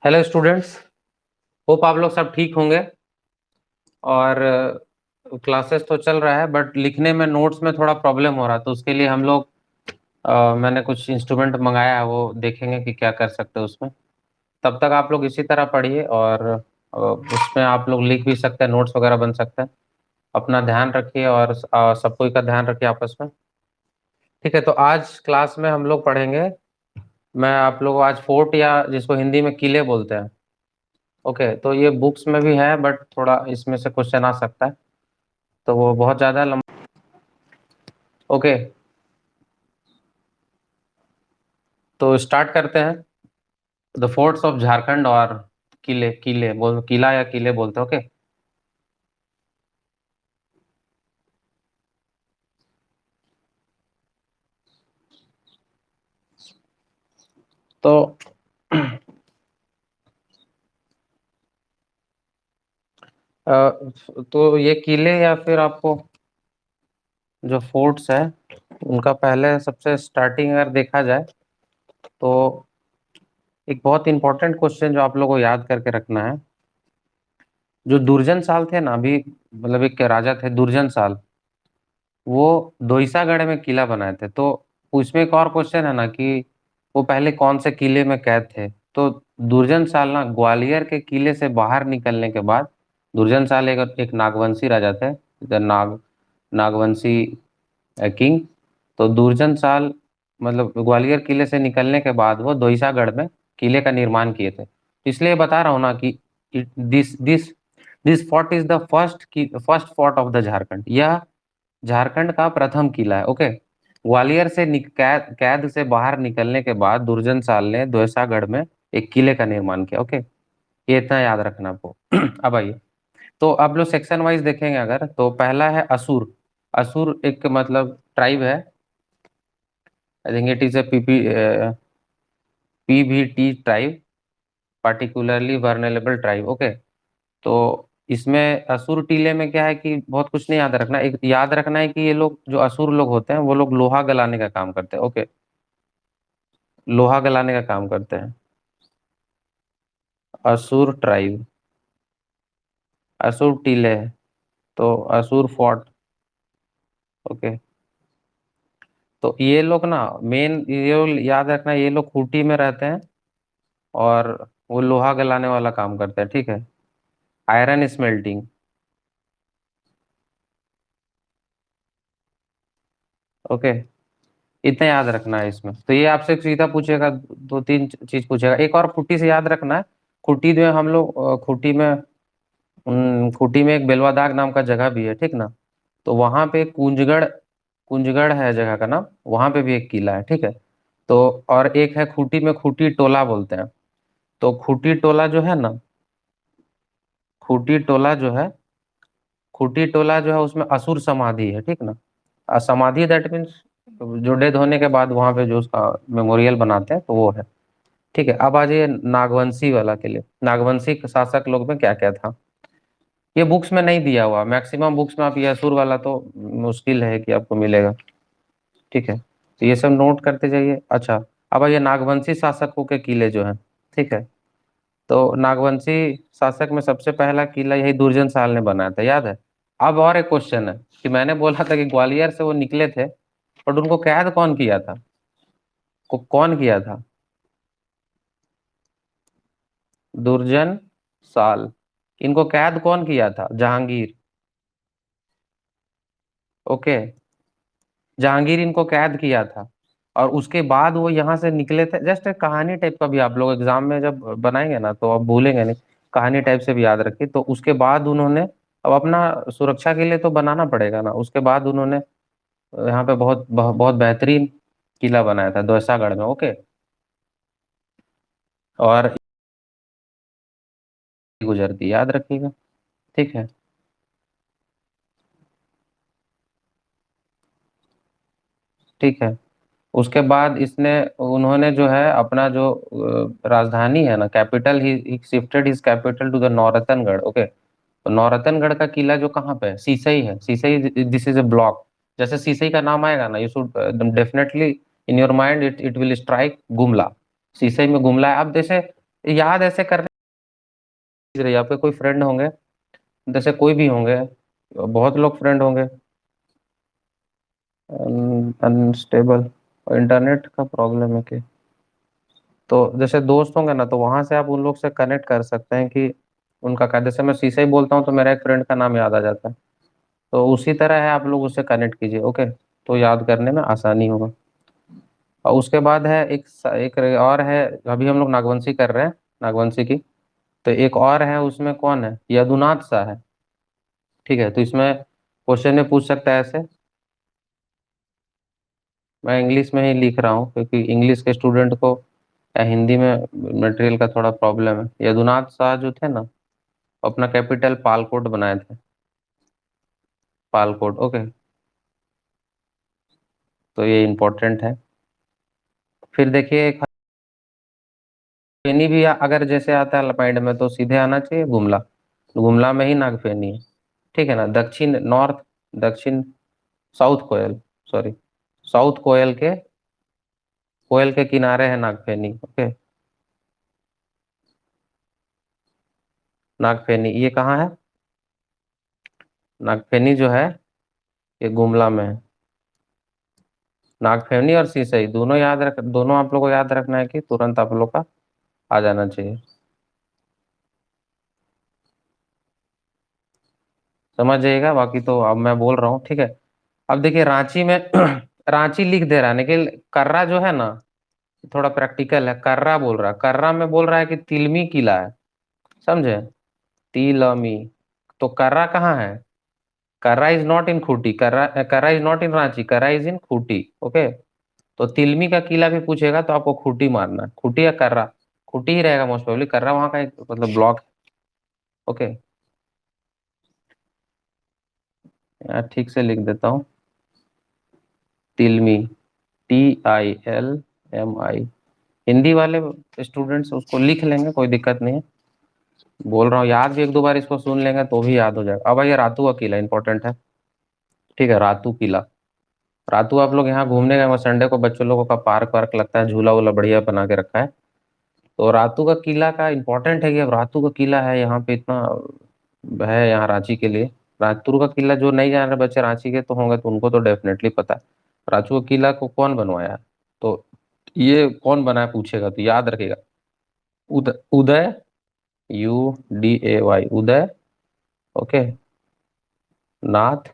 Hello students. Hope आप लोग सब ठीक होंगे। और क्लासेस तो चल रहा है बट लिखने में नोट्स में थोड़ा प्रॉब्लम हो रहा है, तो उसके लिए हम लोग मैंने कुछ इंस्ट्रूमेंट मंगाया है, वो देखेंगे कि क्या कर सकते हैं उसमें। तब तक आप लोग इसी तरह पढ़िए और उसमें आप लोग लिख भी सकते हैं, नोट्स वगैरह बन सकते हैं। अपना ध्यान रखिए और सब कोई का ध्यान रखिए आपस में। ठीक है, तो आज क्लास में हम लोग पढ़ेंगे। मैं आप लोग आज फोर्ट या जिसको हिंदी में किले बोलते हैं। ओके, तो ये बुक्स में भी है बट थोड़ा इसमें से क्वेश्चन आ सकता है, तो वो बहुत ज़्यादा लंबा। ओके, तो स्टार्ट करते हैं। द फोर्ट्स ऑफ झारखंड, और किले किले बोल किला या किले बोलते हैं। ओके, तो तो ये किले या फिर आपको जो फोर्ट्स है उनका पहले सबसे स्टार्टिंग अगर देखा जाए तो एक बहुत इंपॉर्टेंट क्वेश्चन जो आप लोगों को याद करके रखना है। जो दुर्जन साल थे ना, अभी मतलब एक राजा थे दुर्जन साल, वो दोईसागढ़ में किला बनाए थे। तो उसमें एक और क्वेश्चन है ना कि वो पहले कौन से किले में कैद थे। तो दुर्जन साल ना ग्वालियर के किले से बाहर निकलने के बाद, दुर्जन साल एक नागवंशी राजा थे, नागवंशी किंग। तो दुर्जन साल मतलब ग्वालियर किले से निकलने के बाद वो दोईसागढ़ में किले का निर्माण किए थे। इसलिए बता रहा हूँ ना कि this this this fort is the first fort of the Jharkhand. यह झारखंड का प्रथम किला है। ओके, ग्वालियर से कैद से बाहर निकलने के बाद दुर्जन साल ने दोसागढ़ में एक किले का निर्माण किया। ओके, ये इतना याद रखना आपको। अब आइए, तो आप लोग सेक्शन वाइज देखेंगे अगर, तो पहला है असुर। असुर एक मतलब ट्राइब है। I think it is a PVT tribe, particularly vulnerable tribe. Okay, तो इसमें असुर टीले में क्या है कि बहुत कुछ नहीं याद रखना, एक याद रखना है कि ये लोग जो असुर लोग होते हैं वो लोग लोहा गलाने का काम करते हैं। ओके, लोहा गलाने का काम करते हैं। असुर ट्राइब, असुर टीले है, तो असुर फोर्ट। ओके, तो ये लोग ना मेन ये याद रखना, ये लोग खूंटी में रहते हैं और वो लोहा गलाने वाला काम करते हैं। ठीक है, आयरन स्मेल्टिंग। ओके, इतना याद रखना है इसमें। तो ये आपसे सीधा पूछेगा, दो तीन चीज पूछेगा। एक और खूंटी से याद रखना है। खूंटी में हम लोग खूंटी में एक बेलवादाग नाम का जगह भी है, ठीक ना। तो वहां पे कुंजगढ़, कुंजगढ़ है जगह का नाम, वहां पे भी एक किला है। ठीक है, तो और एक है खूंटी में खूंटी टोला बोलते हैं। तो खूंटी टोला जो है ना, खूंटी टोला जो है, खूंटी टोला जो है उसमें असुर समाधि है। ठीक ना, समाधि दैट मीन्स जो डेथ होने के बाद वहां पे जो उसका मेमोरियल बनाते हैं, तो वो है। ठीक है, अब आ जाइए नागवंशी वाला के लिए। नागवंशी शासक लोग में क्या क्या था, ये बुक्स में नहीं दिया हुआ। मैक्सिमम बुक्स में आप ये असुर वाला तो मुश्किल है कि आपको मिलेगा। ठीक है, तो ये सब नोट करते जाइए। अच्छा, अब ये नागवंशी शासकों के किले जो हैं। ठीक है, तो नागवंशी शासक में सबसे पहला किला यही दुर्जन साल ने बनाया था, याद है। अब और एक क्वेश्चन है कि मैंने बोला था कि ग्वालियर से वो निकले थे, बट उनको कैद कौन किया था, कौन किया था। दुर्जन साल, इनको कैद कौन किया था, जहांगीर। ओके, जहांगीर इनको कैद किया था। और उसके बाद वो यहाँ से निकले थे। जस्ट एक कहानी टाइप का भी आप लोग एग्जाम में जब बनाएंगे ना तो आप भूलेंगे नहीं, कहानी टाइप से भी याद रखिए। तो उसके बाद उन्होंने, अब अपना सुरक्षा के लिए तो बनाना पड़ेगा ना, उसके बाद उन्होंने यहाँ पे बहुत बहुत, बहुत बेहतरीन किला बनाया था दोसागढ़ में। ओके, और गुजरती याद रखिएगा। ठीक है, ठीक है। उसके बाद इसने, उन्होंने जो है अपना जो राजधानी है ना, capital, he shifted his capital to the Nauratangarh. Okay, तो नौरतनगढ़ का किला जो कहाँ पे है, सीसई है। Sisai, this is a block. जैसे सीसई का नाम आएगा ना, you should definitely in your mind it it will strike Gumla. Sisai में गुमला है। अब जैसे याद ऐसे करने की रही, आपके कोई फ्रेंड होंगे, जैसे कोई भी होंगे, बहुत लोग फ्रेंड होंगे। अनस्टेबल, इंटरनेट का प्रॉब्लम है कि, तो जैसे दोस्त होंगे ना, तो वहां से आप उन लोग से कनेक्ट कर सकते हैं कि उनका क्या, जैसे मैं शीशे ही बोलता हूँ तो मेरा एक फ्रेंड का नाम याद आ जाता है। तो उसी तरह है, आप लोग उससे कनेक्ट कीजिए, ओके, तो याद करने में आसानी होगा। और उसके बाद है एक और है, अभी हम लोग नागवंशी कर रहे हैं, नागवंशी की। तो एक और है, उसमें कौन है, यदुनाथ शाह है। ठीक है, तो इसमें क्वेश्चन में पूछ सकता है ऐसे। मैं इंग्लिश में ही लिख रहा हूँ क्योंकि इंग्लिश के स्टूडेंट को या हिंदी में मटेरियल का थोड़ा प्रॉब्लम है। यदुनाथ शाह जो थे ना, वो अपना कैपिटल पालकोट बनाए थे, पालकोट, ओके। तो ये इम्पोर्टेंट है। फिर देखिए, फेनी भी अगर जैसे आता है माइंड में, तो सीधे आना चाहिए गुमला, गुमला में ही नागफेनी है। ठीक है ना, दक्षिण नॉर्थ, दक्षिण, साउथ कोयल, सॉरी, साउथ कोयल के, कोयल के किनारे है नागफेनी, ओके। नागफेनी ये कहाँ है, नागफेनी जो है ये गुमला में है। नागफेनी और सीसई दोनों याद रख, दोनों आप लोग को याद रखना है कि तुरंत आप लोग का आ जाना चाहिए। समझ जाइएगा, बाकी तो अब मैं बोल रहा हूँ, ठीक है। अब देखिए रांची में रांची लिख दे रहा है, लेकिन कर्रा जो है ना, थोड़ा प्रैक्टिकल है। कर्रा बोल रहा है, कर्रा में बोल रहा है कि तिलमी किला है, समझे, तिलमी। तो कर्रा कहाँ है, Karra is not in Khunti, Karra, Karra is not in Ranchi, Karra is in Khunti, okay. तो तिलमी का किला भी पूछेगा तो आपको खूंटी मारना है, खूंटी या कर्रा, खूंटी ही रहेगा मोस्ट प्रोबेबली, कर्रा वहाँ का एक मतलब ब्लॉक है, ओके। यार ठीक से लिख देता हूँ, तिलमी, TILMI। हिंदी वाले स्टूडेंट्स उसको लिख लेंगे, कोई दिक्कत नहीं है। बोल रहा हूँ, याद भी एक दो बार इसको सुन लेंगे तो भी याद हो जाएगा। अब ये रातू का किला इंपॉर्टेंट है, ठीक है, रातू किला। रातू आप लोग यहाँ घूमने गए, संडे को बच्चों लोगों का पार्क वार्क लगता है, झूला वूला बढ़िया बना के रखा है। तो रातू का किला का इंपॉर्टेंट है कि अब रातू का किला है यहाँ पे, इतना है यहाँ रांची के लिए। रातू का किला जो नहीं जान रहे बच्चे रांची के तो होंगे, तो उनको तो डेफिनेटली पता है। रातू का किला को कौन बनवाया, तो ये कौन बनाया पूछेगा तो याद रखेगा, उदय, UDAY, उदय, ओके, नाथ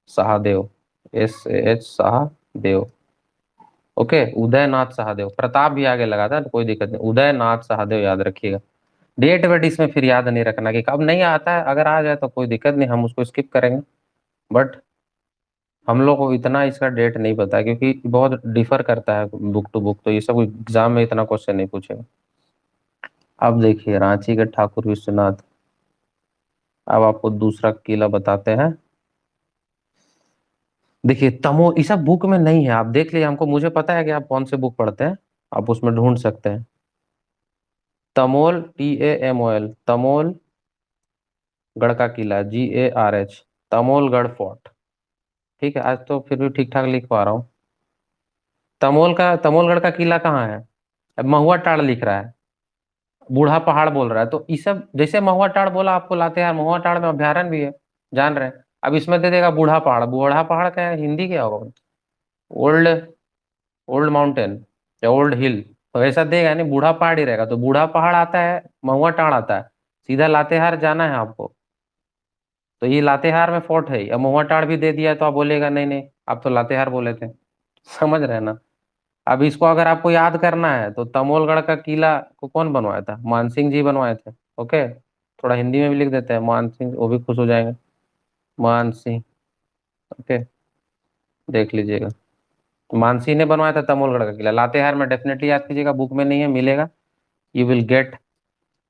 सहादेव, SAH सहादेव, ओके। उदयनाथ सहादेव, प्रताप भी आगे लगा था तो कोई दिक्कत नहीं, उदयनाथ सहादेव याद रखिएगा। डेट वेट इसमें फिर याद नहीं रखना कि कब नहीं आता है, अगर आ जाए तो कोई दिक्कत नहीं, हम उसको स्किप करेंगे। बट हम लोग को इतना इसका डेट नहीं पता है, क्योंकि बहुत डिफर करता है बुक टू बुक, तो ये सब एग्जाम में इतना क्वेश्चन नहीं पूछेगा। अब देखिए रांची के ठाकुर विश्वनाथ। अब आपको दूसरा किला बताते हैं। देखिए तमो, ये सब बुक में नहीं है, आप देख लीजिए, हमको मुझे पता है कि आप कौन से बुक पढ़ते हैं, आप उसमें ढूंढ सकते हैं। तमोल, TAMOL, तमोल गढ़ का किला, GARH, तमोलगढ़ फोर्ट। ठीक है, आज तो फिर भी ठीक ठाक लिख पा रहा हूँ। तमोलगढ़ का किला कहाँ है, अब महुआ टाड़ लिख रहा है, बूढ़ा पहाड़ बोल रहा है, तो ये सब जैसे महुआ टाड़ बोला आपको लातेहार, महुआ टाड़ में अभ्यारण्य भी है, जान रहे हैं। अब इसमें दे देगा बूढ़ा पहाड़, बूढ़ा पहाड़ का हिंदी क्या होगा, ओल्ड, ओल्ड माउंटेन या ओल्ड हिल, तो ऐसा देगा नहीं, बूढ़ा पहाड़ ही रहेगा। तो बूढ़ा पहाड़ आता है, महुआ टाड़ आता है, सीधा लातेहार जाना है आपको। तो ये लातेहार में फोर्ट है, अब महुआ टाड़ भी दे दिया तो आप बोलेगा नहीं नहीं, आप तो लातेहार बोले थे। समझ रहे हैं ना। अब इसको अगर आपको याद करना है, तो तमोलगढ़ का किला को कौन बनवाया था, मानसिंह जी बनवाए थे, ओके। थोड़ा हिंदी में भी लिख देते हैं, मान सिंह, वो भी खुश हो जाएंगे, मान सिंह, ओके, देख लीजिएगा। मानसिंह ने बनवाया था तमोलगढ़ का किला, लातेहार में डेफिनेटली याद कीजिएगा, बुक में नहीं है, मिलेगा, you will get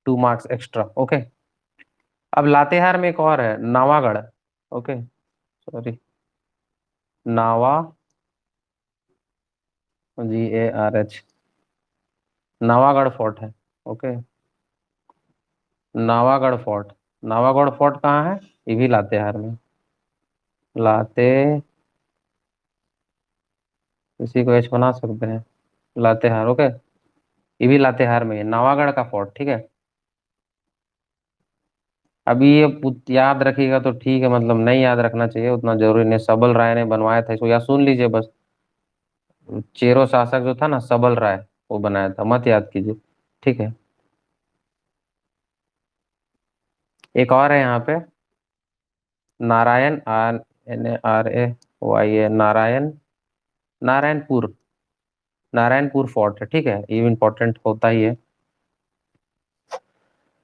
2 marks extra, okay. अब लातेहार में एक और है, Navagarh, okay, sorry, Nava, GARH, Navagarh fort है, okay, Navagarh fort. Navagarh fort कहाँ है, ये भी लातेहार में, लाते, इसी को एच बना सकते हैं, लातेहार, ओके। ये भी लातेहार में है, नवागढ़ का फोर्ट, ठीक है। अभी ये याद रखिएगा तो ठीक है, मतलब नहीं याद रखना चाहिए, उतना जरूरी नहीं। सबल राय ने बनवाया था इसको, या सुन लीजिए बस। चेरो शासक जो था ना, सबल राय, वो बनाया था, मत याद कीजिए, ठीक है। एक और है यहाँ पे, नारायण, NARAYN, नारायण, नारायणपुर, नारायणपुर फोर्ट है, ठीक है, ये इम्पोर्टेंट होता ही है।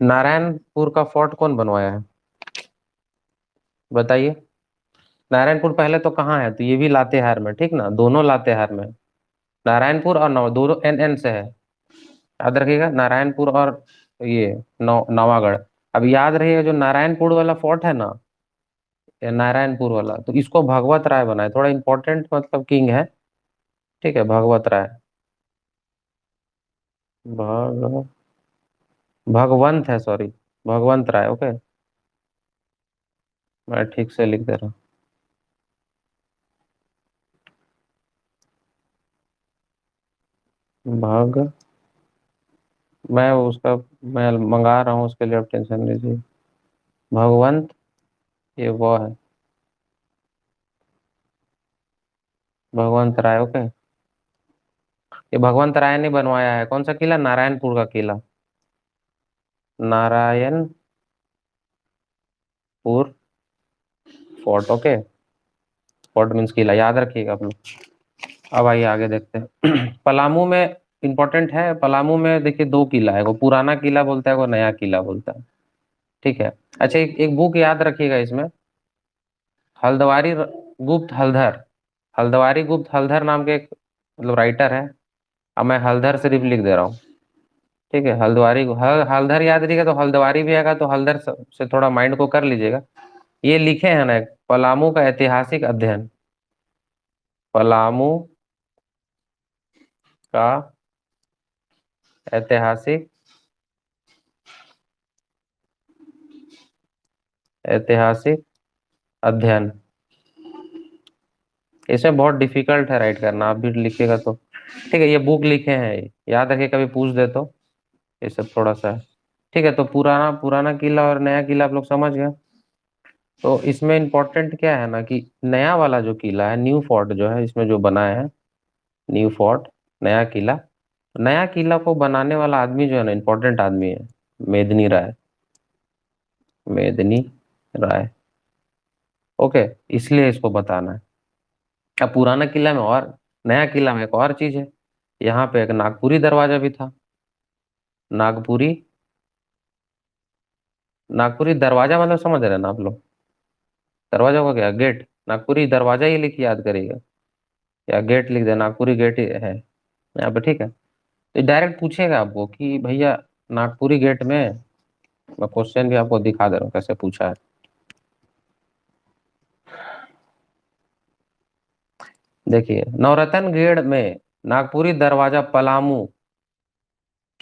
नारायणपुर का फोर्ट कौन बनवाया है, बताइए। नारायणपुर पहले तो कहाँ है, तो ये भी लातेहार में, ठीक ना, दोनों लातेहार में। नारायणपुर और दोनों NN से है, याद रखिएगा, नारायणपुर और ये नवागढ़। अब याद रहिएगा, जो नारायणपुर वाला फोर्ट है ना, ये नारायणपुर वाला, तो इसको भगवत राय बनाए, थोड़ा इंपॉर्टेंट मतलब किंग है, ठीक है, भगवत राय। भग भगवंत है, सॉरी, भगवंत राय, ओके। मैं ठीक से लिख दे रहा हूँ, मैं उसका, मैं मंगा रहा हूँ उसके लिए, आप टेंशन लीजिए। भगवंत, ये वो है, भगवंत राय, ओके। ये भगवंत राय ने बनवाया है, कौन सा किला, नारायणपुर का किला, Narayanpur fort, okay. Fort means किला, याद रखिएगा आप लोग। अब आइए आगे देखते हैं। पलामू में इंपॉर्टेंट है, पलामू में देखिए दो किला है, वो पुराना किला बोलता है, वो नया किला बोलता है, ठीक है। अच्छा, एक बुक याद रखिएगा इसमें, हल्द्वारी गुप्त हल्दर, हल्द्वारी गुप्त हल्दर नाम के एक मतलब राइटर है। अब मैं हल्दर सिर्फ लिख दे रहा हूँ, ठीक है। हल्द्वारी हल्दर याद रखिएगा, तो हल्द्वारी भी आएगा, तो हल्दर से थोड़ा माइंड को कर लीजिएगा। ये लिखे हैं ना, पलामू का ऐतिहासिक अध्ययन, पलामू का ऐतिहासिक, ऐतिहासिक अध्ययन। इसमें बहुत डिफिकल्ट है राइट करना, आप भी लिखिएगा तो, ठीक है। ये बुक लिखे हैं, याद रखिए, कभी पूछ दे तो, ये सब थोड़ा सा है, ठीक है। तो पुराना पुराना किला और नया किला आप लोग समझ गए। तो इसमें इम्पोर्टेंट क्या है ना, कि नया वाला जो किला है, न्यू फोर्ट जो है, इसमें जो बनाया है, न्यू फोर्ट, नया किला, नया किला को बनाने वाला आदमी जो है ना, इम्पोर्टेंट आदमी है, मेदिनी राय, मेदिनी राय, ओके। इसलिए इसको बताना है। अब पुराना किला में और नया किला में एक और चीज है, यहाँ पे एक नागपुरी दरवाजा भी था, नागपुरी, नागपुरी दरवाजा मतलब समझ रहे हैं ना आप लोग, दरवाजा को क्या, गेट, नागपुरी दरवाजा ही लिख के याद करिएगा, या गेट लिख दे, नागपुरी गेट ही है यहाँ पे, ठीक है। तो डायरेक्ट पूछेगा आपको कि भैया नागपुरी गेट में, मैं क्वेश्चन भी आपको दिखा दे रहा हूँ कैसे पूछा है। देखिए, नवरत्न गेट में नागपुरी दरवाजा पलामू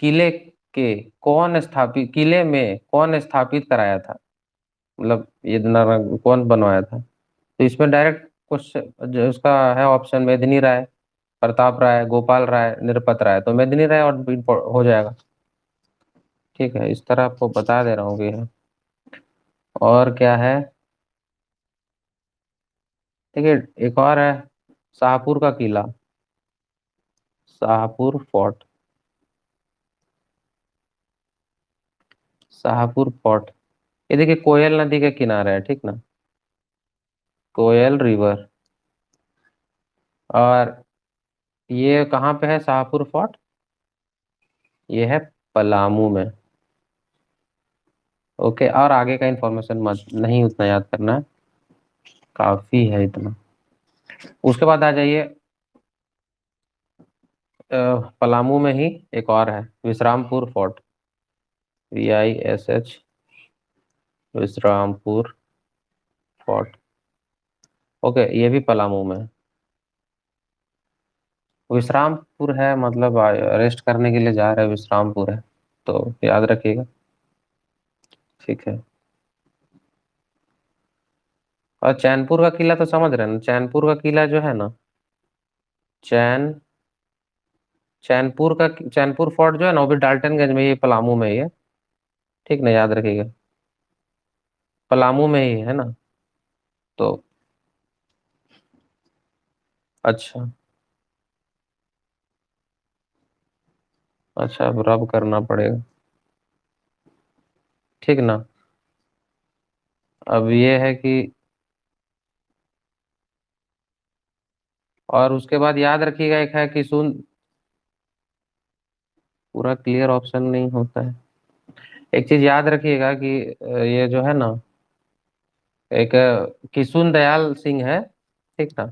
किले के किले में कौन स्थापित कराया था, मतलब ये कौन बनवाया था। तो इसमें डायरेक्ट क्वेश्चन जो उसका है ऑप्शन, मेदिनी राय, प्रताप राय, गोपाल राय, निरपत राय, तो मेदिनी राय और हो जाएगा, ठीक है। इस तरह आपको बता दे रहा हूँ कि है। और क्या है, ठीक है। एक और है, शाहपुर का किला, शाहपुर फोर्ट, शाहपुर फोर्ट, ये देखिए कोयल नदी के किनारे है, ठीक ना, कोयल रिवर। और ये कहाँ पे है शाहपुर फोर्ट, ये है पलामू में, ओके। और आगे का इंफॉर्मेशन मत नहीं उतना याद करना है, काफी है इतना। उसके बाद आ जाइए, पलामू में ही एक और है, Vishrampur fort, VISH, Vishrampur fort, okay. ये भी पलामू में है। विश्रामपुर है मतलब रेस्ट करने के लिए जा रहे हैं, विश्रामपुर है, तो याद रखिएगा, ठीक है। और चैनपुर का किला तो समझ रहे हैं ना, चैनपुर का किला जो है ना, चैनपुर चैनपुर फोर्ट जो है ना, वो भी डाल्टनगंज में ही है, पलामू में ही है। ठीक ना, याद रखिएगा। पलामू में ही है ना। तो अच्छा। अच्छा, अब रब करना पड़ेगा। ठीक ना। अब ये है कि, और उसके बाद याद रखिएगा, एक है कि सुन, पूरा क्लियर ऑप्शन नहीं होता है। एक चीज याद रखिएगा कि ये जो है ना, एक किशुन दयाल सिंह है। ठीक ना।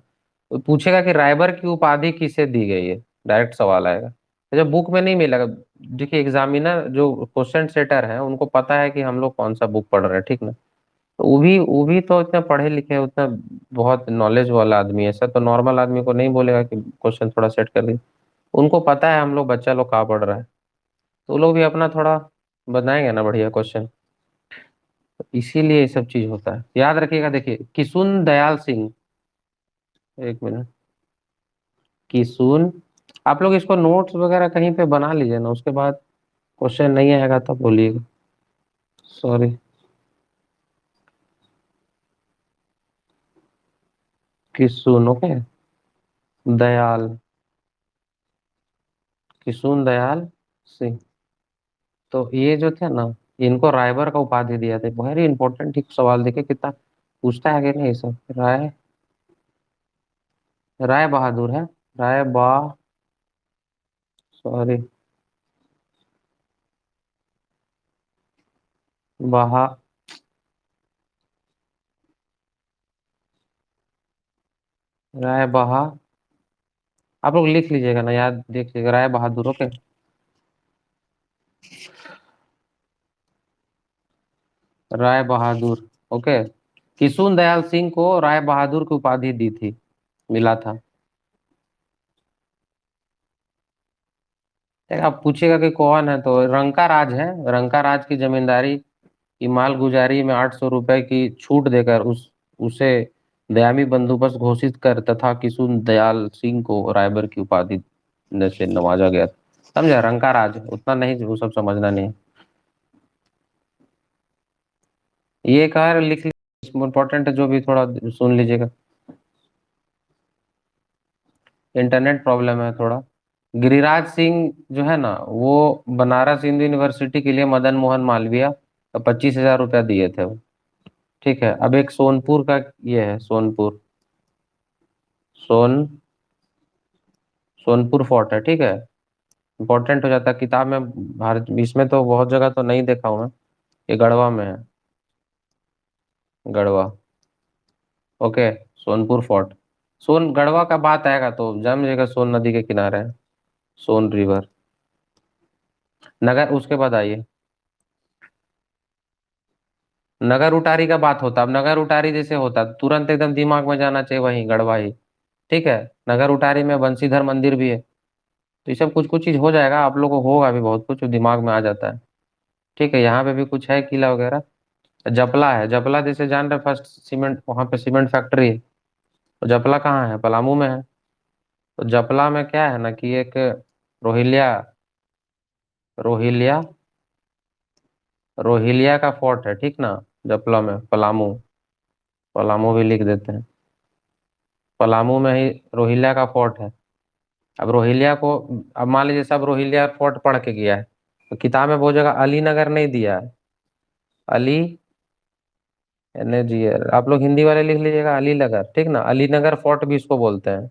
तो पूछेगा कि रायबर की उपाधि किसे दी गई है, डायरेक्ट सवाल आएगा। तो जब बुक में नहीं मिलेगा, देखिए एग्जामिनर जो क्वेश्चन सेटर है उनको पता है कि हम लोग कौन सा बुक पढ़ रहे हैं। ठीक ना। तो वो भी तो इतना पढ़े लिखे हैं, उतना बहुत नॉलेज वाला आदमी है। ऐसा तो नॉर्मल आदमी को नहीं बोलेगा कि क्वेश्चन थोड़ा सेट कर दे। उनको पता है हम लोग, बच्चा लोग कहाँ पढ़ रहा है। तो वो लोग भी अपना थोड़ा बनाएंगे ना बढ़िया क्वेश्चन। इसीलिए ये सब चीज होता है, याद रखिएगा। देखिए, किशुन दयाल सिंह, एक मिनट, किशुन, आप लोग इसको नोट्स वगैरह कहीं पे बना लीजिए ना, उसके बाद क्वेश्चन नहीं आएगा तब बोलिएगा। सॉरी। किशुन, ओके। दयाल, किशुन दयाल सिंह। तो ये जो थे ना, इनको रायबर का उपाधि दिया था। वेरी इंपॉर्टेंट एक सवाल, देखिए कितना पूछता है कि नहीं सब। राय बहादुर है। राय बा सॉरी, बहा राय बहा आप लोग लिख लीजिएगा ना, याद देखिएगा, राय बहादुर, ओके। राय बहादुर, ओके। किशुन दयाल सिंह को राय बहादुर की उपाधि दी थी, मिला था। ठीक, आप पूछिएगा कि कौन है, तो रंका राज है। रंका राज की जमींदारी की मालगुजारी में 800 रुपए की छूट देकर उसे दयामी बंदोबस्त घोषित कर तथा किशुन दयाल सिंह को रायबर की उपाधि से नवाजा गया। समझा, रंका राज उतना नहीं, वो सब समझना नहीं है। ये कहा लिख, इम्पोर्टेंट है, जो भी थोड़ा सुन लीजिएगा। इंटरनेट प्रॉब्लम है थोड़ा। गिरिराज सिंह जो है ना, वो बनारस हिंदू यूनिवर्सिटी के लिए मदन मोहन मालवीय 25,000 रुपया दिए थे वो। ठीक है, अब एक सोनपुर का, ये है सोनपुर, सोन सोनपुर फोर्ट है। ठीक है, इंपॉर्टेंट हो जाता है किताब में। भारत इसमें तो बहुत जगह तो नहीं देखा हूं मैं। ये गढ़वा में है, गढ़वा, ओके। सोनपुर फोर्ट, सोन गढ़वा का बात आएगा तो जान लीजिएगा, सोन नदी के किनारे है, सोन रिवर। नगर, उसके बाद आइए, नगर उटारी का बात होता। अब नगर उटारी जैसे होता तुरंत एकदम दिमाग में जाना चाहिए वही गढ़वा ही। ठीक है, नगर उटारी में बंशीधर मंदिर भी है। तो ये सब कुछ कुछ चीज हो जाएगा, आप लोगों को होगा भी बहुत कुछ जो दिमाग में आ जाता है। ठीक है, यहाँ पे भी कुछ है किला वगैरह। जपला है, जपला जैसे जान रहे, फर्स्ट सीमेंट, वहाँ पे सीमेंट फैक्ट्री है। तो जपला कहाँ है, पलामू में है। तो जपला में क्या है ना कि एक रोहिलिया रोहिलिया रोहिलिया का फोर्ट है। ठीक ना, जपला में, पलामू, पलामू भी लिख देते हैं। पलामू में ही रोहिलिया का फोर्ट है। अब रोहिलिया को, अब मान लीजिए सब रोहिलिया फोर्ट पढ़ के गया है, तो किताब में बहुत जगह अली नगर नहीं दिया है। अली जी, आप लोग हिंदी वाले लिख लीजिएगा अली नगर। ठीक ना, अली नगर फोर्ट भी इसको बोलते हैं।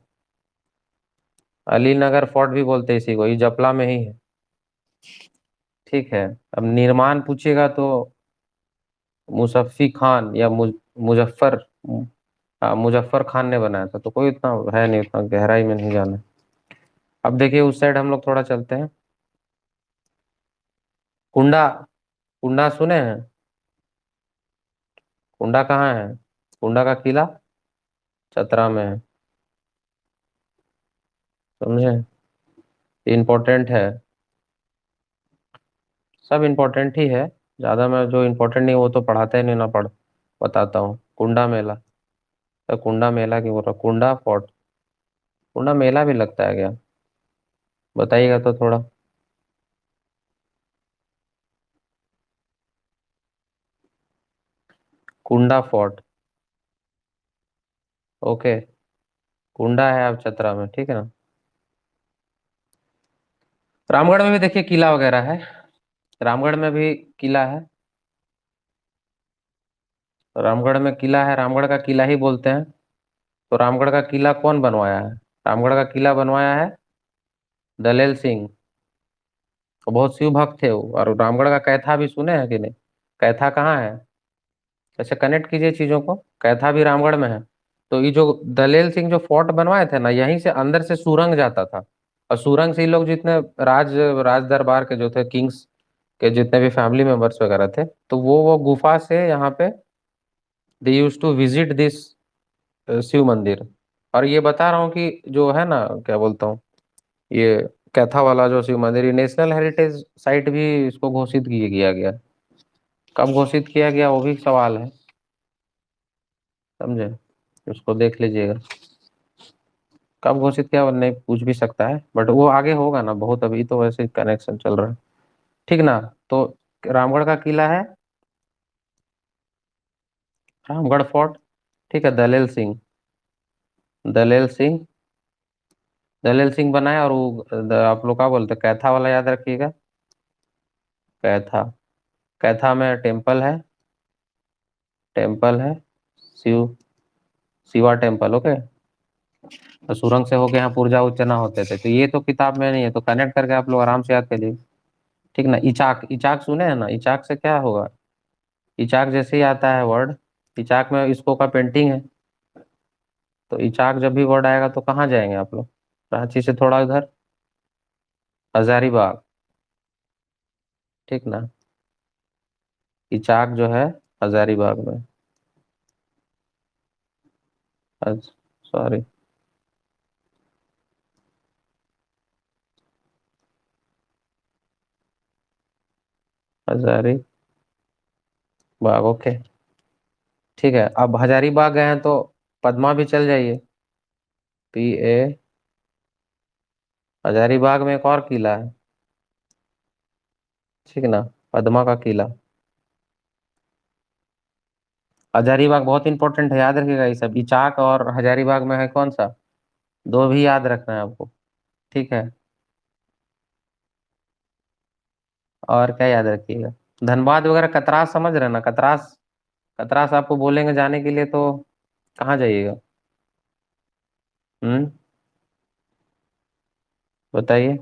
अली नगर फोर्ट भी बोलते हैं इसी को, ये जपला में ही है। ठीक है। अब निर्माण पूछिएगा तो मुसफ्फी खान या मुजफ्फर, हाँ, मुजफ्फर खान ने बनाया था। तो कोई इतना है नहीं, उतना गहराई में नहीं जाना है। अब देखिए उस साइड हम लोग थोड़ा चलते हैं। कुंडा, कुंडा सुने हैं? कुंडा कहाँ है? कुंडा का किला चतरा में है। समझे, इम्पोर्टेंट है, सब इम्पोर्टेंट ही है। ज्यादा मैं जो इम्पोर्टेंट नहीं वो तो पढ़ाते ही नहीं ना, पढ़ बताता हूँ। कुंडा मेला, तो कुंडा मेला की बोल रहा, कुंडा फोर्ट, कुंडा मेला भी लगता है क्या? बताइएगा तो थोड़ा। कुंडा फोर्ट। ओके। कुंडा है अब चतरा में, ठीक है ना। रामगढ़ में भी देखिए किला वगैरह है। रामगढ़ में भी किला है। रामगढ़ में किला है, रामगढ़ का किला ही बोलते हैं। तो रामगढ़ का किला कौन बनवाया है? रामगढ़ का किला बनवाया है दलेल सिंह। वो बहुत शिव भक्त थे वो। और रामगढ़ का कैथा भी सुने हैं कि नहीं? कैथा कहाँ है? ऐसे कनेक्ट कीजिए चीजों को। कैथा भी रामगढ़ में है। तो ये जो दलेल सिंह जो फोर्ट बनवाए थे ना, यहीं से अंदर से सुरंग जाता था। और सुरंग से ये लोग जितने राज दरबार के जो थे, किंग्स के जितने भी फैमिली मेंबर्स वगैरह थे, तो वो गुफा से यहाँ पे they use to visit this Shiv mandir. और ये बता रहा हूँ कि जो है ना, क्या बोलता हूँ, ये कैथा वाला जो शिव मंदिर, ये नेशनल हेरिटेज साइट भी इसको घोषित किया गया। कब घोषित किया गया वो भी सवाल है, समझे? उसको देख लीजिएगा। कब घोषित किया वो नहीं पूछ भी सकता है, बट वो आगे होगा ना बहुत, अभी तो वैसे कनेक्शन चल रहा है। ठीक ना। तो रामगढ़ का किला है, रामगढ़ फोर्ट। ठीक है, दलेल सिंह दलेल सिंह बनाया। और वो आप लोग क्या बोलते हैं, कैथा वाला याद रखिएगा। कैथा, कैथा में टेम्पल है। टेम्पल है शिव, शिवा टेम्पल। ओके। तो सुरंग से होके यहाँ पूर्जा उच्चना होते थे। तो ये तो किताब में नहीं है, तो कनेक्ट करके आप लोग आराम से याद करिए। ठीक ना। इचाक, इचाक सुने हैं ना? इचाक से क्या होगा? इचाक जैसे ही आता है वर्ड, इचाक में इसको का पेंटिंग है। तो इचाक जब भी वर्ड आएगा तो कहाँ जाएंगे आप लोग? रांची से थोड़ा इधर, हजारीबाग। ठीक ना। इचाक जो है हजारीबाग में। सॉरी, हजारीबाग। ओके। ठीक है, अब हजारीबाग गए हैं तो पदमा भी चल जाइए। PA। हजारीबाग में एक और किला है, ठीक ना, पदमा का किला। हजारीबाग बहुत इंपॉर्टेंट है, याद रखिएगा। ये सब इचाक और हजारीबाग में है कौन सा, दो भी याद रखना है आपको। ठीक है। और क्या याद रखिएगा? धनबाद वगैरह, कतरास समझ रहे हैं ना? कतरास, कतरास आपको बोलेंगे जाने के लिए तो कहाँ जाइएगा? हम्म, बताइए।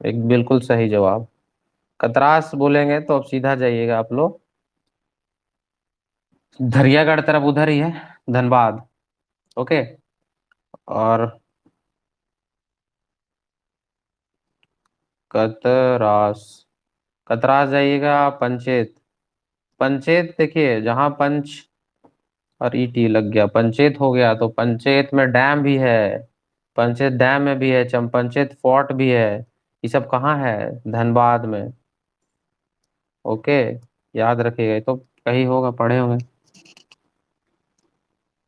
एक बिल्कुल सही जवाब। कतरास बोलेंगे तो अब सीधा जाइएगा आप लोग धरियागढ़ तरफ, उधर ही है धनबाद। ओके। और कतरास, कतरास जाइएगा पंचेत। पंचेत देखिए, जहाँ पंच और ईटी लग गया, पंचेत हो गया। तो पंचेत में डैम भी है, पंचेत डैम में भी है, पंचेत फोर्ट भी है। ये सब कहाँ है? धनबाद में। ओके, याद रखिएगा। ये तो कहीं होगा, पढ़े होंगे।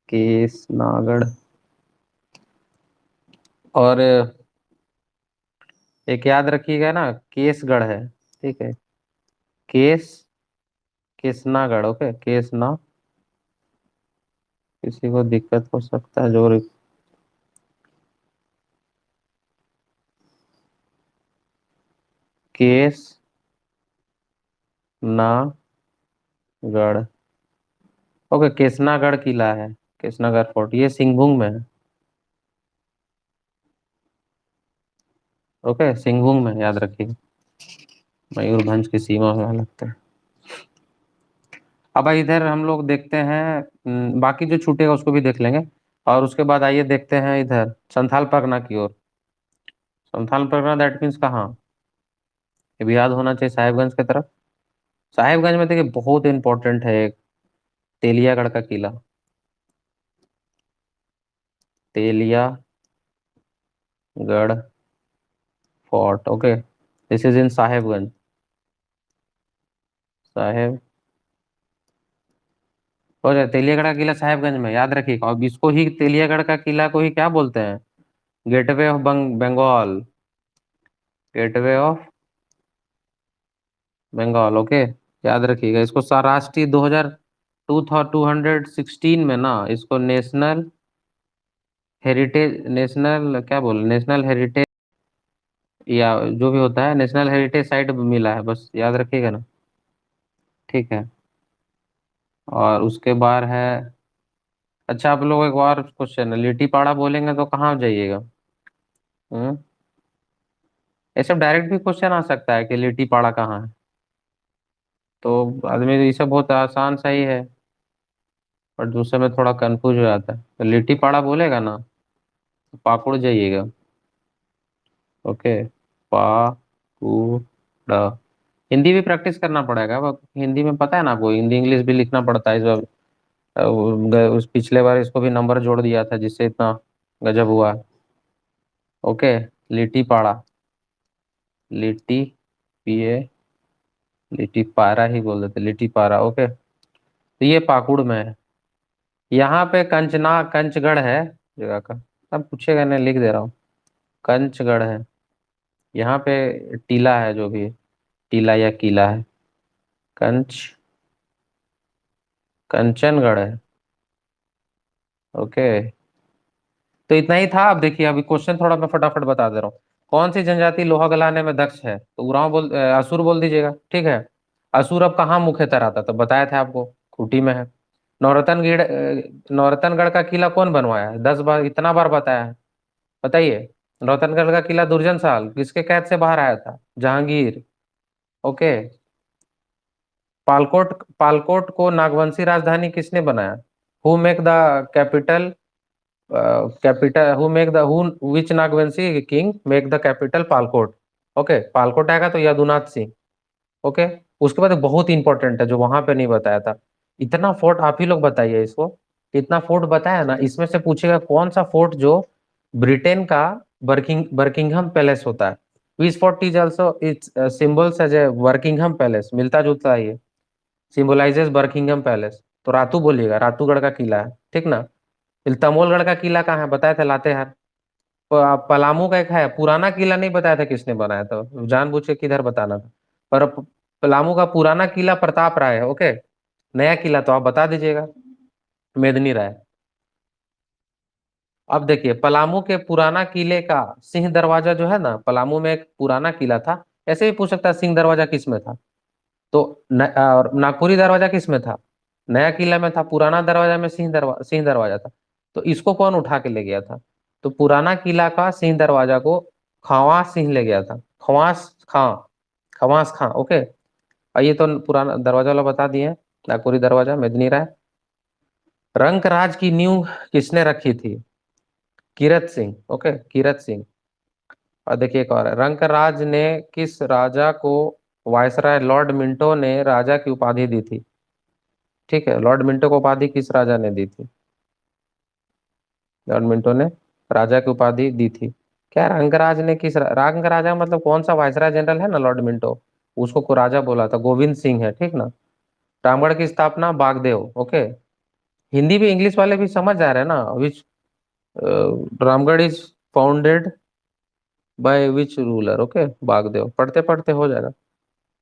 केसनागढ़। और एक याद रखिएगा ना, केसगढ़ है। ठीक है, केस, केसनागढ़। ओके, केसना। किसी को दिक्कत हो सकता है जो केस नागढ़। ओके, केसनागढ़ किला है, केसनागढ़ फोर्ट, ये सिंहभूम में है। ओके, सिंहभूम में, याद रखिए। मयूरभंज की सीमा में लगता है। अब इधर हम लोग देखते हैं, बाकी जो छूटेगा उसको भी देख लेंगे। और उसके बाद आइए देखते हैं इधर संथाल परगना की ओर। संथाल परगना दैट मीन्स कहाँ? ये भी याद होना चाहिए, साहिबगंज की तरफ। साहिबगंज में देखिए बहुत इंपॉर्टेंट है एक, तेलियागढ़ का किला। Teliyagarh fort. Okay, this is in Sahebganj. साहेब, हो जाए तेलियागढ़ का किला साहेबगंज में, याद रखिएगा। और इसको ही तेलियागढ़ का किला को ही क्या बोलते हैं? Gateway of Bengal, gateway of Bengal. Okay, याद रखिएगा इसको। राष्ट्रीय 2216 में ना इसको नेशनल हेरिटेज, नेशनल क्या बोल, नेशनल हेरिटेज या जो भी होता है, नेशनल हेरिटेज साइट मिला है, बस याद रखिएगा ना। ठीक है। और उसके बाद है, अच्छा आप लोग एक और क्वेश्चन है, लिट्टी पाड़ा बोलेंगे तो कहाँ जाइएगा? हम्म, ये सब डायरेक्ट भी क्वेश्चन आ सकता है कि लिट्टी पाड़ा कहाँ है, तो आदमी ये सब बहुत आसान सा ही है, पर दूसरे में थोड़ा कंफ्यूज हो जाता है। तो लिट्टी पाड़ा बोलेगा ना तो पाकुड़ जाइएगा। ओके, पाकुड़ा। हिंदी भी प्रैक्टिस करना पड़ेगा, हिंदी में पता है ना आपको, हिंदी इंग्लिश भी लिखना पड़ता है इस बार। उस पिछले बार इसको भी नंबर जोड़ दिया था जिससे इतना गजब हुआ। ओके, लिट्टी पाड़ा, लिट्टी, पीए, लिट्टी पारा ही बोल देते, लिट्टी पारा। ओके, तो ये पाकुड़ में है। यहाँ पे कंचगढ़ है जगह का, अब पूछेगा, नहीं लिख दे रहा हूँ, कंचगढ़ है। यहाँ पे टीला है, जो भी टीला या किला है, कंच, कंचनगढ़ है। ओके, तो इतना ही था। अब देखिए, अभी क्वेश्चन थोड़ा मैं फटाफट बता दे रहा हूँ। कौन सी जनजाति लोहा गलाने में दक्ष है? तो असुर बोल दीजिएगा, ठीक है। असुर अब कहाँ मुख्यतः रहता? तो बताया था आपको, खूंटी में है। नौरतनगढ़ का किला कौन बनवाया है? 10 बार, इतना बार बताया है, बताइए। नौरतनगढ़ का किला दुर्जन साल किसके कैद से बाहर आया था? जहांगीर। ओके, पालकोट, पालकोट को नागवंशी राजधानी किसने बनाया? Who make the capital, capital who make the who which Nagvanshi king make the capital Palkot? Okay, Palkot आएगा तो यदुनाथ सिंह। ओके, उसके बाद एक बहुत इंपॉर्टेंट है जो वहां पे नहीं बताया था। इतना फोर्ट आप ही लोग बताइए इसको, इतना फोर्ट बताया ना, इसमें से पूछेगा कौन सा फोर्ट जो ब्रिटेन का बर्किंघम पैलेस होता है। Which fort is also its symbols as a Buckingham palace, मिलता जुलता है ये, सिंबलाइजेस बर्किंघम पैलेस। तो रातू बोलिएगा, रातूगढ़ का किला है, ठीक ना। फिर तमोलगढ़ का किला कहाँ है? बताए थे, लातेहार। पलामू का एक है, पुराना किला नहीं बताया था किसने बनाया था, जानबूझ के किधर बताना था। पर पलामू का पुराना किला प्रताप राय है। ओके, नया किला तो आप बता दीजिएगा, मेदनी राय। अब देखिए, पलामू के पुराना किले का सिंह दरवाजा जो है ना, पलामू में एक पुराना किला था, ऐसे भी पूछ सकता है सिंह दरवाजा किस में था। तो और नागपुरी दरवाजा किस में था? नया किला में था। पुराना दरवाजा में सिंह दरवाजा था। तो इसको कौन उठा के ले गया था? तो पुराना किला का सिंह दरवाजा को खवास सिंह ले गया था, खवास खां, खवास खां। ओके, और ये तो पुराना दरवाजा वाला बता दिए हैं, नागपुरी दरवाजा मेदनी राय। रंकराज की नींव किसने रखी थी? कीरत सिंह। ओके, कीरत सिंह। और देखिए एक और है, रंकराज ने किस राजा को वायसराय लॉर्ड मिंटो ने राजा की उपाधि दी थी? ठीक है, लॉर्ड मिंटो को उपाधि किस राजा ने दी थी? लॉर्ड मिंटो ने राजा की उपाधि दी थी। क्या रंगराज ने रंग राजा मतलब कौन सा वायसराय जनरल है ना लॉर्ड मिंटो, उसको को राजा बोला था, गोविंद सिंह है, ठीक ना। रामगढ़ की स्थापना बागदेव। ओके, हिंदी भी इंग्लिश वाले भी समझ जा रहे हैं ना, which Ramgarh is founded by which ruler? Okay, Bagdev, पढ़ते पढ़ते हो जाएगा।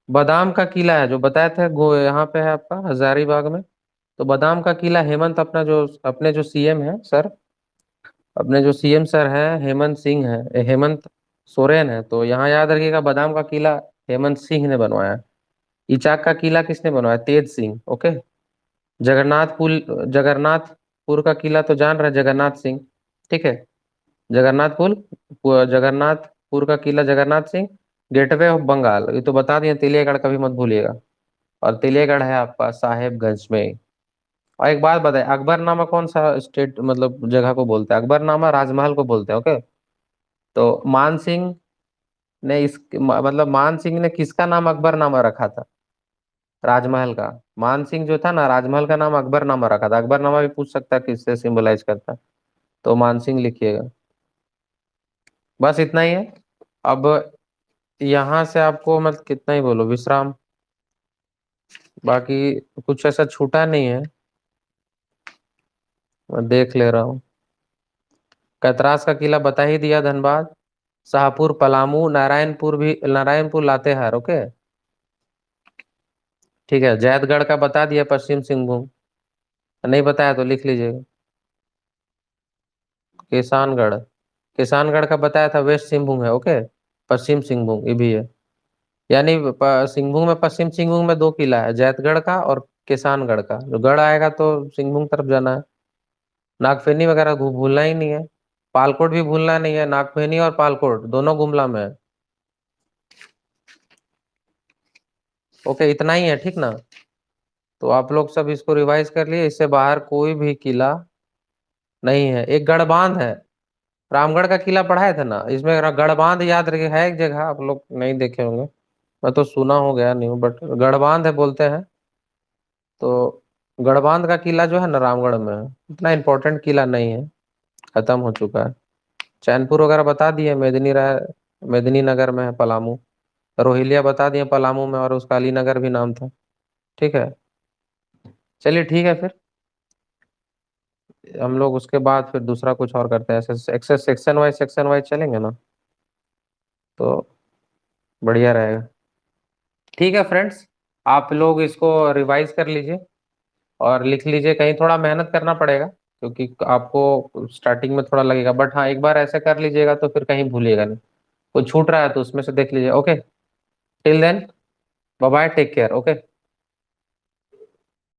बादाम का किला है जो बताया था, यहाँ पे है आपका हजारीबाग में। तो बादाम का किला हेमंत, अपना जो अपने जो सीएम है सर, अपने जो सीएम सर हैं हेमंत सिंह है, हेमंत सोरेन है, तो यहाँ याद रखिएगा बादाम का किला हेमंत सिंह ने बनवाया है। इचाक का किला किसने बनवाया? तेज सिंह। ओके, जगन्नाथपुर का किला तो जान रहे, जगन्नाथ सिंह, ठीक है। जगन्नाथपुर, जगन्नाथपुर का किला जगन्नाथ सिंह। गेटवे ऑफ बंगाल ये तो बता दिए, तेलियागढ़ का भी मत भूलिएगा। और तेलियागढ़ है आपका साहेबगंज में। और एक बात बताए, अकबरनामा कौन सा स्टेट मतलब जगह को बोलते हैं? अकबरनामा राजमहल को बोलते हैं। ओके, तो मान सिंह ने मतलब मान सिंह ने किसका नाम अकबरनामा रखा था? राजमहल का। मान सिंह जो था ना, राजमहल का नाम अकबरनामा रखा था। अकबरनामा भी पूछ सकता है किससे सिंबलाइज करता है, तो मान सिंह लिखिएगा। बस इतना ही है। अब यहाँ से आपको मतलब कितना ही बोलो विश्राम, बाकी कुछ ऐसा छूटा नहीं है, मैं देख ले रहा हूँ। कैतरास का किला बता ही दिया, धनबाद। शाहपुर पलामू, नारायणपुर भी, नारायणपुर लातेहार, ओके। ठीक है, जैदगढ़ का बता दिया, पश्चिम सिंहभूम। नहीं बताया तो लिख लीजिएगा। किसानगढ़, किसानगढ़ का बताया था, वेस्ट सिंहभूम है, ओके। पश्चिम सिंहभूम ये भी है। यानी सिंहभूम में, पश्चिम सिंहभूम में दो किला है, जैतगढ़ का और किसानगढ़ का। जो गढ़ आएगा तो सिंहभूम तरफ जाना है। नागफेनी वगैरह भूलना ही नहीं है। पालकोट भी भूलना नहीं है, नागफेनी और पालकोट दोनों गुमला में है। ओके, इतना ही है, ठीक ना। तो आप लोग सब इसको रिवाइज कर लिए, इससे बाहर कोई भी किला नहीं है। एक गढ़बांध है, रामगढ़ का किला पढ़ाए थे ना, इसमें गढ़बांध याद रखे, है एक जगह, आप लोग नहीं देखे होंगे। मैं तो सुना हो गया नहीं हूँ, बट गढ़बांध है बोलते हैं। तो गढ़बांध का किला जो है ना, रामगढ़ में है। इतना इम्पोर्टेंट किला नहीं है, खत्म हो चुका है। चैनपुर वगैरह बता दिए, मेदिनी राय, मेदिनी नगर में है पलामू। रोहिलिया बता दिए, पलामू में, और उसका अलीनगर भी नाम था। ठीक है, चलिए ठीक है फिर। हम लोग उसके बाद फिर दूसरा कुछ और करते हैं, ऐसे एक्सेस सेक्शन वाइज चलेंगे ना, तो बढ़िया रहेगा। ठीक है फ्रेंड्स, आप लोग इसको रिवाइज कर लीजिए और लिख लीजिए। कहीं थोड़ा मेहनत करना पड़ेगा, क्योंकि आपको स्टार्टिंग में थोड़ा लगेगा, बट हाँ एक बार ऐसे कर लीजिएगा तो फिर कहीं भूलिएगा नहीं। कुछ छूट रहा है तो उसमें से देख लीजिए, okay. Till then, bye bye, take care, okay.